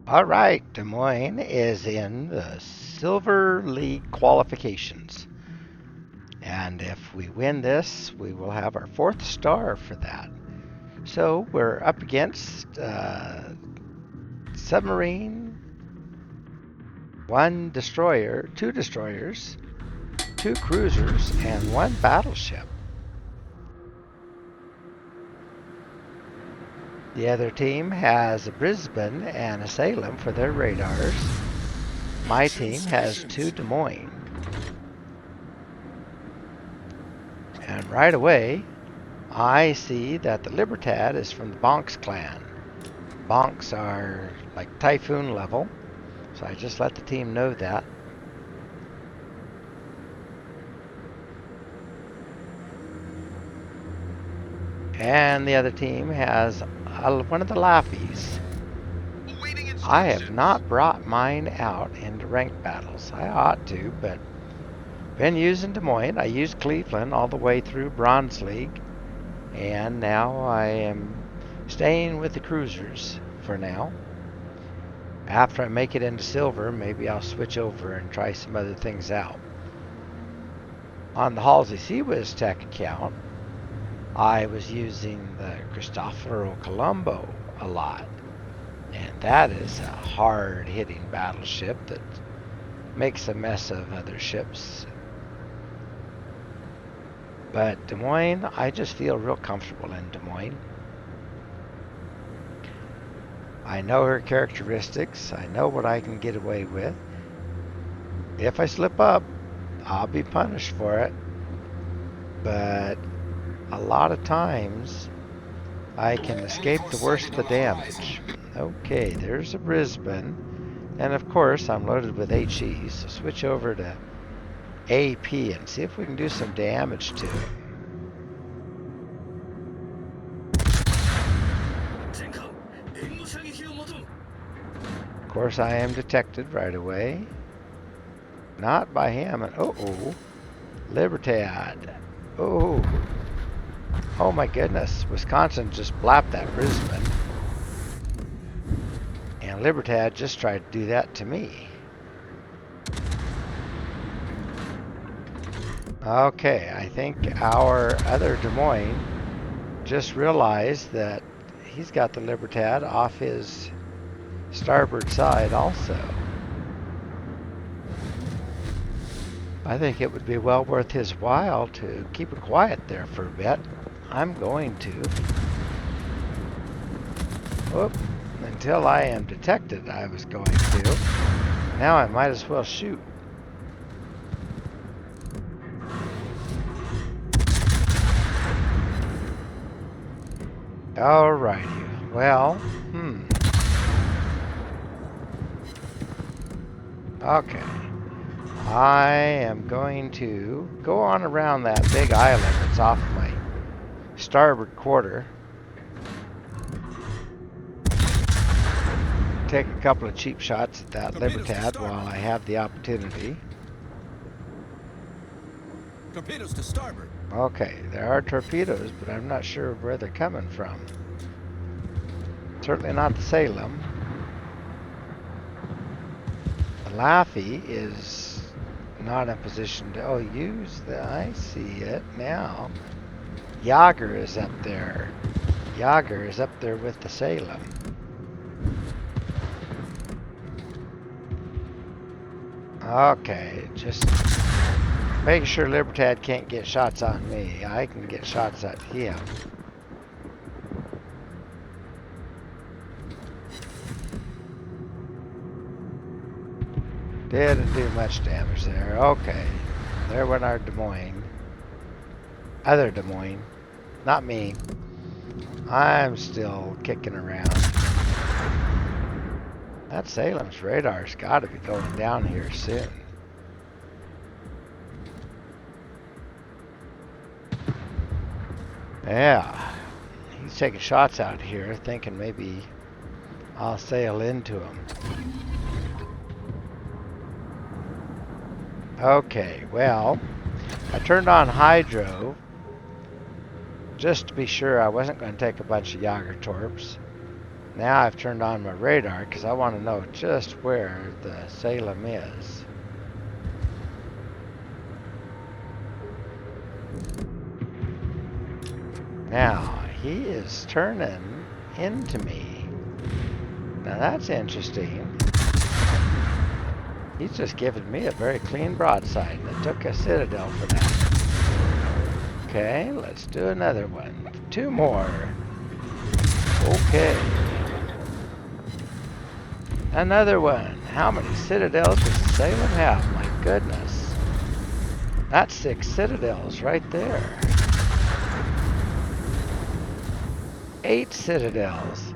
All right, Des Moines is in the Silver League qualifications. And if we win this, we will have our fourth star for that. So we're up against submarine, one destroyer, two destroyers, two cruisers, and one battleship. The other team has a Brisbane and a Salem for their radars. My team has two Des Moines. And right away, I see that the Libertad is from the Bonks clan. Bonks are like Typhoon level, so I just let the team know that. And the other team has one of the Laffies. I have not brought mine out into ranked battles. I ought to, but been using Des Moines. I used Cleveland all the way through Bronze League, and now I am staying with the cruisers for now. After I make it into silver, maybe I'll switch over and try some other things out. On the Halsey Seawiz Tech account, I was using the Cristoforo Colombo a lot. And that is a hard-hitting battleship that makes a mess of other ships. But Des Moines, I just feel real comfortable in Des Moines. I know her characteristics. I know what I can get away with. If I slip up, I'll be punished for it. But a lot of times, I can escape the worst of the damage. Okay, there's a Brisbane. And of course, I'm loaded with HE, so switch over to AP and see if we can do some damage to it. Of course, I am detected right away. Not by him. And oh, Libertad. Oh, oh my goodness. Wisconsin just blapped that Brisbane. And Libertad just tried to do that to me. Okay, I think our other Des Moines just realized that he's got the Libertad off his starboard side also. I think it would be well worth his while to keep it quiet there for a bit. I'm going to. Whoop. Until I am detected, I was going to. Now I might as well shoot. Alrighty. Well, Okay. I am going to go on around that big island that's off my starboard quarter. Take a couple of cheap shots at that Libertad while I have the opportunity. Torpedoes to starboard. Okay, there are torpedoes, but I'm not sure where they're coming from. Certainly not the Salem. The Laffy is not in position to use the. I see it now. Yager is up there. Yager is up there with the Salem. Okay, just making sure Libertad can't get shots on me. I can get shots at him. Didn't do much damage there. Okay, there went our Des Moines. Other Des Moines, not me. I'm still kicking around. That Salem's radar's got to be going down here soon. Yeah, he's taking shots out here, thinking maybe I'll sail into him. Okay, well, I turned on hydro just to be sure I wasn't going to take a bunch of Yager torps. Now I've turned on my radar because I want to know just where the Salem is. Now, he is turning into me. Now that's interesting. He's just given me a very clean broadside. It took a Citadel for that. Okay, let's do another one. 2 more. Okay. Another one. How many Citadels does Salem have? My goodness. That's 6 Citadels right there. 8 Citadels.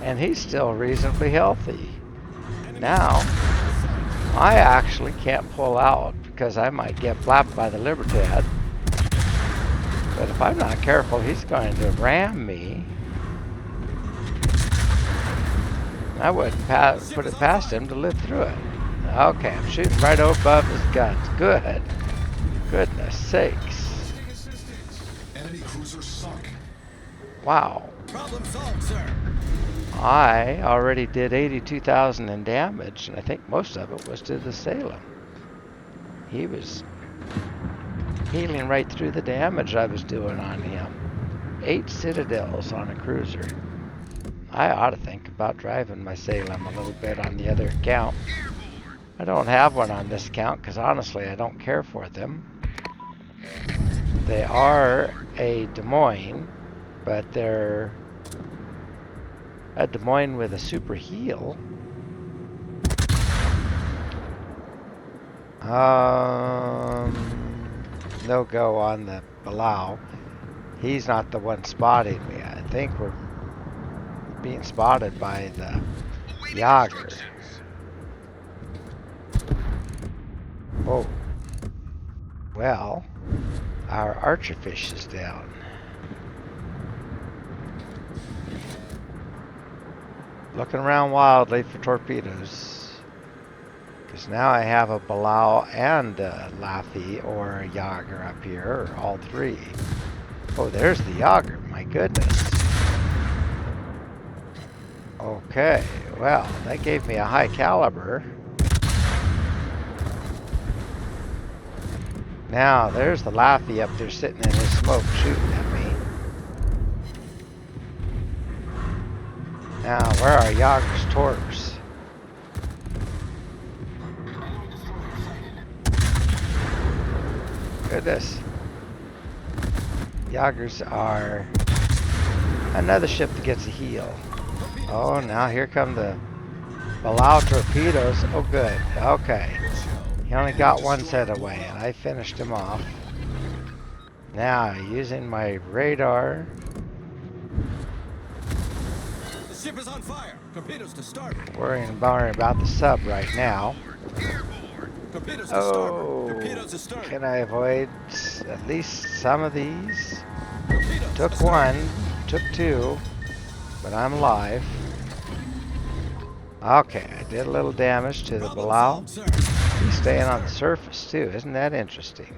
And he's still reasonably healthy. Now, I actually can't pull out because I might get flapped by the Libertad. But if I'm not careful, he's going to ram me. I wouldn't put it past him to live through it. Okay, I'm shooting right above his guns. Good. Goodness sakes. Enemy cruiser sunk. Wow. Problem solved, sir. I already did 82,000 in damage, and I think most of it was to the Salem. He was healing right through the damage I was doing on him. 8 Citadels on a cruiser. I ought to think about driving my Salem a little bit on the other account. I don't have one on this account because honestly I don't care for them. They are a Des Moines, but they're a Des Moines with a super heal. No go on the Palau. He's not the one spotting me. I think we're being spotted by the Yager. Oh. Well, our archerfish is down. Looking around wildly for torpedoes. Because now I have a Palau and a Laffy or a Yager up here, or all 3. Oh, there's the Yager, my goodness. Okay, well, that gave me a high caliber. Now, there's the Laffy up there sitting in his smoke shooting at me. Now, where are Yager's torps? Goodness. Yagers are another ship that gets a heal. Oh, now here come the Palau torpedoes. Oh, good. Okay. He only got 1 set away, and I finished him off. Now, using my radar. The ship is on fire. Torpedoes to starboard. Worrying about the sub right now. Torpedoes to starboard. Oh, Torpedoes to stern. can I avoid at least some of these? Torpedoes Took to stern. 1, took 2, but I'm alive. Okay, I did a little damage to the Problem Palau. solved, sir. He's staying on the surface too. Isn't that interesting?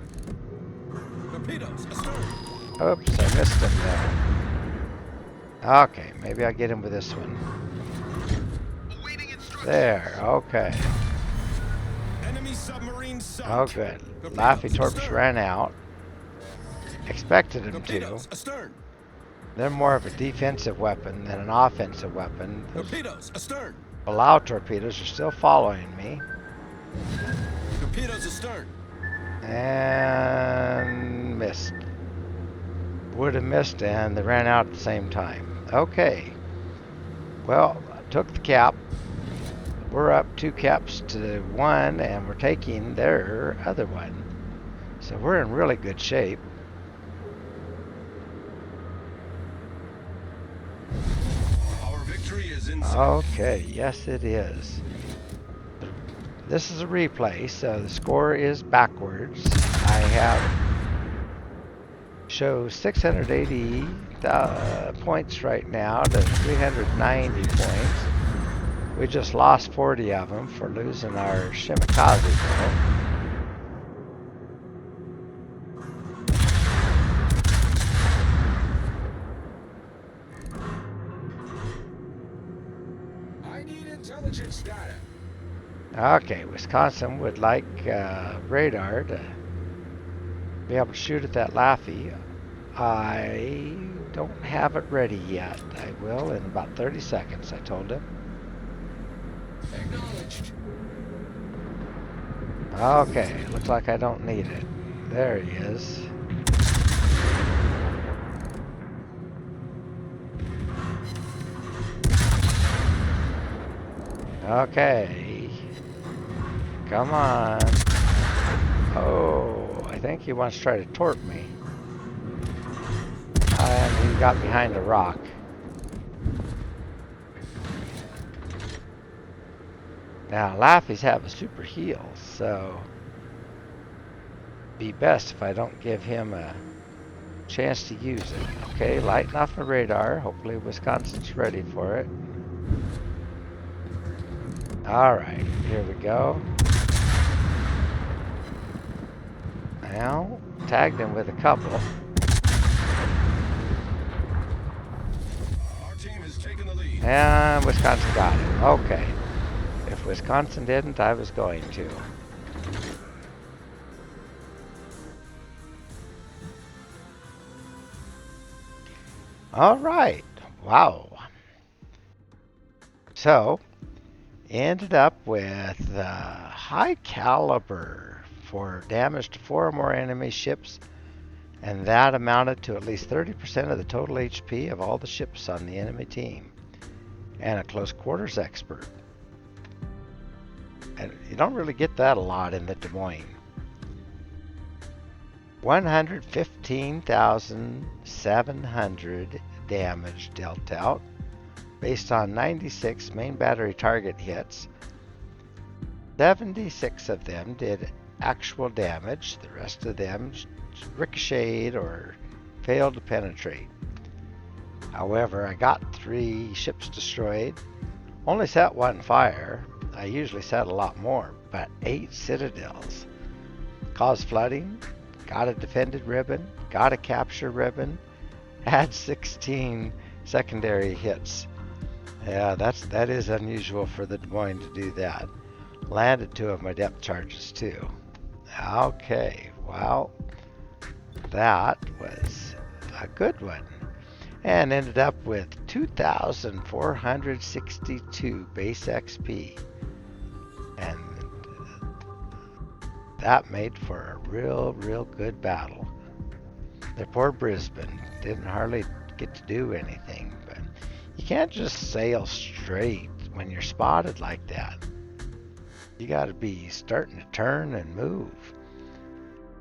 Torpedoes astern. Oops, I missed him there. Okay, maybe I'll get him with this one. There, okay. Enemy submarine sunk. Oh, good. Torpedoes Laffy torps astern. ran out. Expected him Torpedoes to. astern. They're more of a defensive weapon than an offensive weapon. Those Torpedoes astern. Palau torpedoes are still following me. Torpedoes astern. And missed. Would have missed, and they ran out at the same time. Okay. Well, I took the cap. We're up 2 caps to 1, and we're taking their other one. So we're in really good shape. Our victory is in sight. Okay, yes it is. This is a replay, so the score is backwards. I have shows 680 points right now to 390 points. We just lost 40 of them for losing our Shimakaze though. Intelligence data. Okay, Wisconsin would like radar to be able to shoot at that Laffy. I don't have it ready yet. I will in about 30 seconds, I told him. Acknowledged. Okay, looks like I don't need it. There he is. Okay. Come on. Oh, I think he wants to try to torp me. And he got behind a rock. Now, Laffy's have a super heal, so be best if I don't give him a chance to use it. Okay, lighting off my radar. Hopefully Wisconsin's ready for it. Alright, here we go. Now, tagged him with a couple. Our team has taken the lead. And Wisconsin got it. Okay. If Wisconsin didn't, I was going to. Alright. Wow. So, ended up with high caliber for damage to 4 or more enemy ships, and that amounted to at least 30% of the total HP of all the ships on the enemy team, and a close quarters expert. And you don't really get that a lot in the Des Moines. 115,700 damage dealt out based on 96 main battery target hits. 76 of them did actual damage. The rest of them ricocheted or failed to penetrate. However, I got 3 ships destroyed. Only set 1 fire. I usually set a lot more, but 8 citadels. Caused flooding, got a defended ribbon, got a capture ribbon, had 16 secondary hits. Yeah, that is unusual for the Des Moines to do that. Landed 2 of my depth charges too. Okay, well, that was a good one. And ended up with 2,462 base XP. And that made for a real good battle. The poor Brisbane didn't hardly get to do anything, but you can't just sail straight when you're spotted like that. You gotta be starting to turn and move.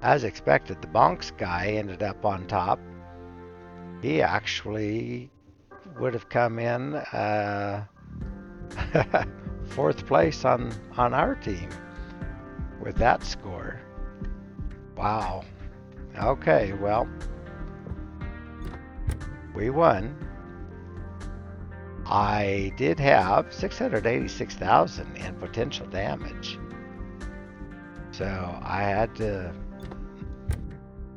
As expected, the Bonks guy ended up on top. He actually would have come in 4th place on our team with that score. Wow. Okay, well, we won. I did have 686,000 in potential damage. So I had to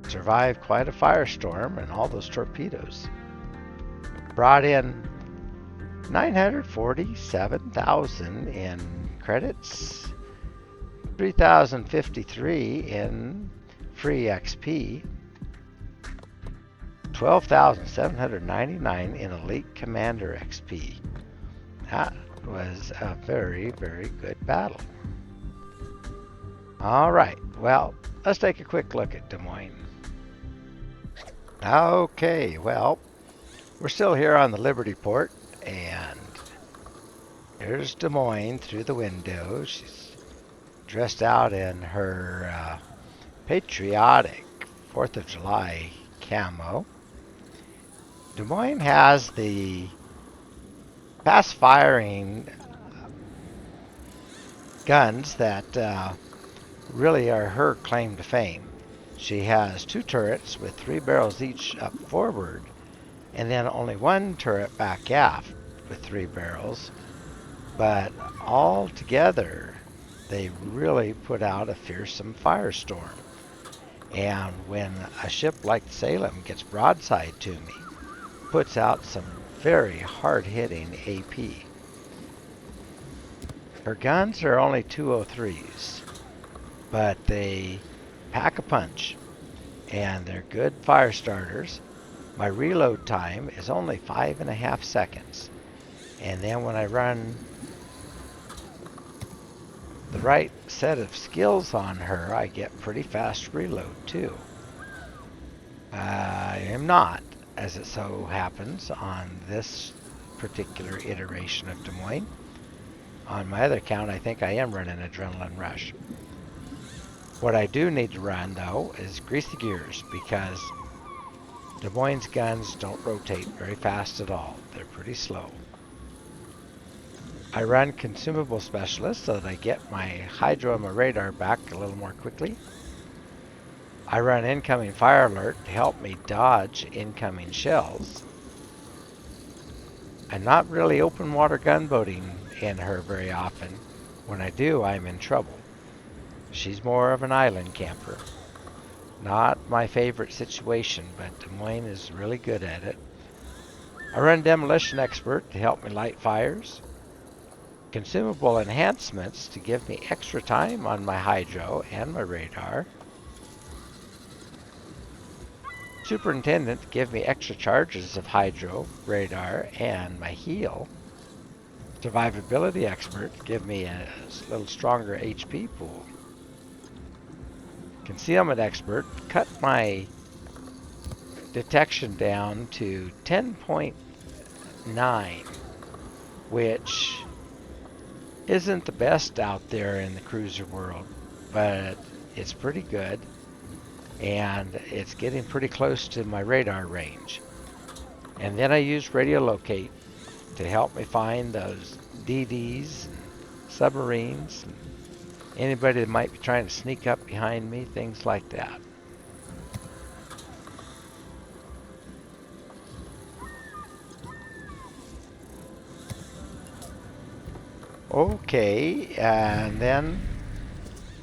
survive quite a firestorm and all those torpedoes. Brought in 947,000 in credits, 3,053 in free XP, 12,799 in Elite Commander XP. That was a very good battle. Alright, well, let's take a quick look at Des Moines. Okay, well, we're still here on the Liberty Port, and here's Des Moines through the window. She's dressed out in her patriotic 4th of July camo. Des Moines has the fast firing guns that really are her claim to fame. She has 2 turrets with 3 barrels each up forward, and then only 1 turret back aft with 3 barrels. But all together, they really put out a fearsome firestorm. And when a ship like Salem gets broadside to me, puts out some very hard-hitting AP. Her guns are only 203s, but they pack a punch, and they're good fire starters. My reload time is only 5.5 seconds. And then when I run the right set of skills on her, I get pretty fast reload too. I am not, as it so happens, on this particular iteration of Des Moines. On my other account, I think I am running Adrenaline Rush. What I do need to run, though, is grease the gears, because Des Moines guns don't rotate very fast at all. They're pretty slow. I run Consumable Specialist so that I get my hydro and my radar back a little more quickly. I run Incoming Fire Alert to help me dodge incoming shells. I'm not really open water gunboating in her very often. When I do, I'm in trouble. She's more of an island camper. Not my favorite situation, but Des Moines is really good at it. I run Demolition Expert to help me light fires. Consumable enhancements to give me extra time on my hydro and my radar. Superintendent to give me extra charges of hydro, radar, and my heal. Survivability expert to give me a little stronger HP pool. Concealment expert cut my detection down to 10.9, which isn't the best out there in the cruiser world, but it's pretty good, and it's getting pretty close to my radar range. And then I use radiolocate to help me find those DDs and submarines and anybody that might be trying to sneak up behind me, things like that. Okay, and then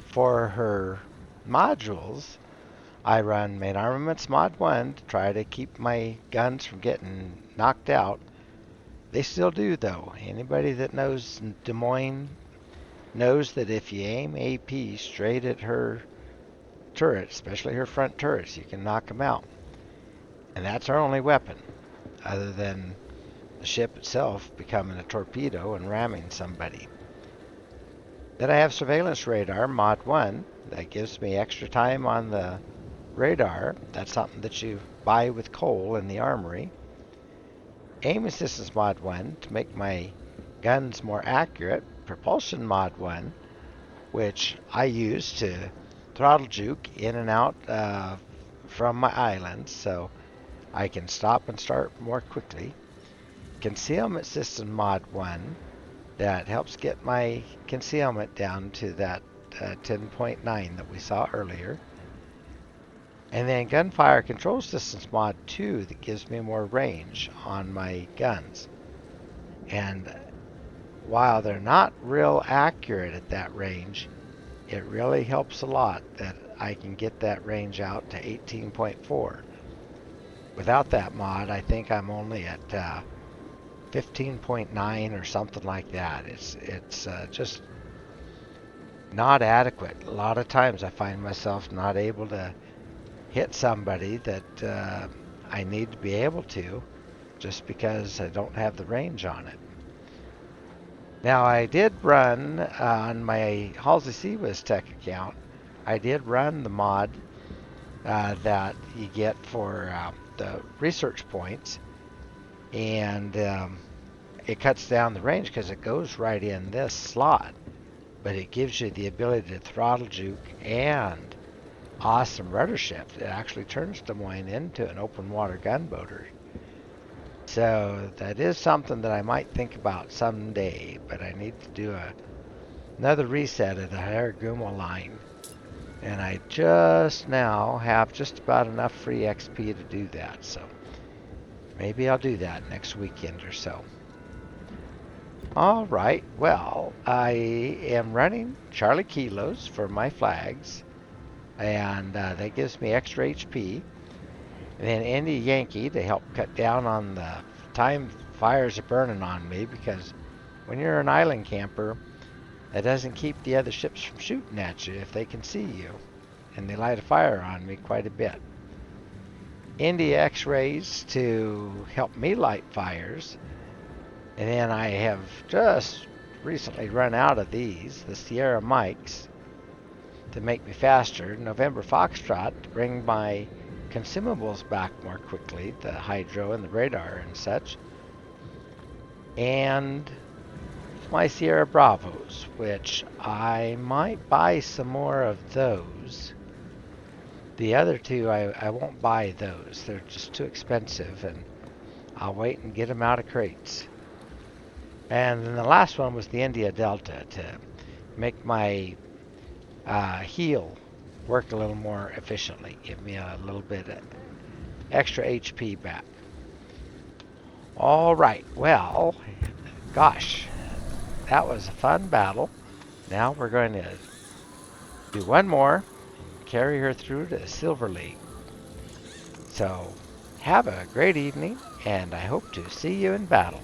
for her modules, I run Main Armaments Mod 1 to try to keep my guns from getting knocked out. They still do, though. Anybody that knows Des Moines knows that if you aim AP straight at her turret, especially her front turrets, you can knock them out. And that's our only weapon, other than the ship itself becoming a torpedo and ramming somebody. Then I have Surveillance Radar Mod 1 that gives me extra time on the radar. That's something that you buy with coal in the armory. Aim Assistance Mod 1 to make my guns more accurate. Propulsion Mod 1, which I use to throttle juke in and out from my island so I can stop and start more quickly. Concealment System Mod 1 that helps get my concealment down to that 10.9 that we saw earlier. And then Gunfire Control Systems Mod 2 that gives me more range on my guns. And while they're not real accurate at that range, it really helps a lot that I can get that range out to 18.4. Without that mod, I think I'm only at 15.9 or something like that. It's just not adequate. A lot of times I find myself not able to hit somebody that I need to be able to, just because I don't have the range on it. Now, I did run on my Halsey Seawiz Tech account, I did run the mod that you get for the research points, and it cuts down the range because it goes right in this slot, but it gives you the ability to throttle juke and awesome rudder shift. It actually turns Des Moines into an open water gunboater. So that is something that I might think about someday, but I need to do another reset of the Haragumo line. And I just now have just about enough free XP to do that, so maybe I'll do that next weekend or so. All right, well, I am running Charlie Kilos for my flags, and that gives me extra HP. And then Indy Yankee to help cut down on the time fires are burning on me, because when you're an island camper, That doesn't keep the other ships from shooting at you if they can see you. And they light a fire on me quite a bit. India X-rays to help me light fires. And then I have just recently run out of these, the Sierra Mikes, to make me faster. November Foxtrot to bring my consumables back more quickly, the hydro and the radar and such. And my Sierra Bravos, which I might buy some more of those. The other two, I won't buy those. They're just too expensive, and I'll wait and get them out of crates. And then the last one was the India Delta to make my heal work a little more efficiently, give me a little bit of extra HP back. All right, well, gosh, that was a fun battle. Now we're going to do one more and carry her through to Silver League. So have a great evening, and I hope to see you in battle.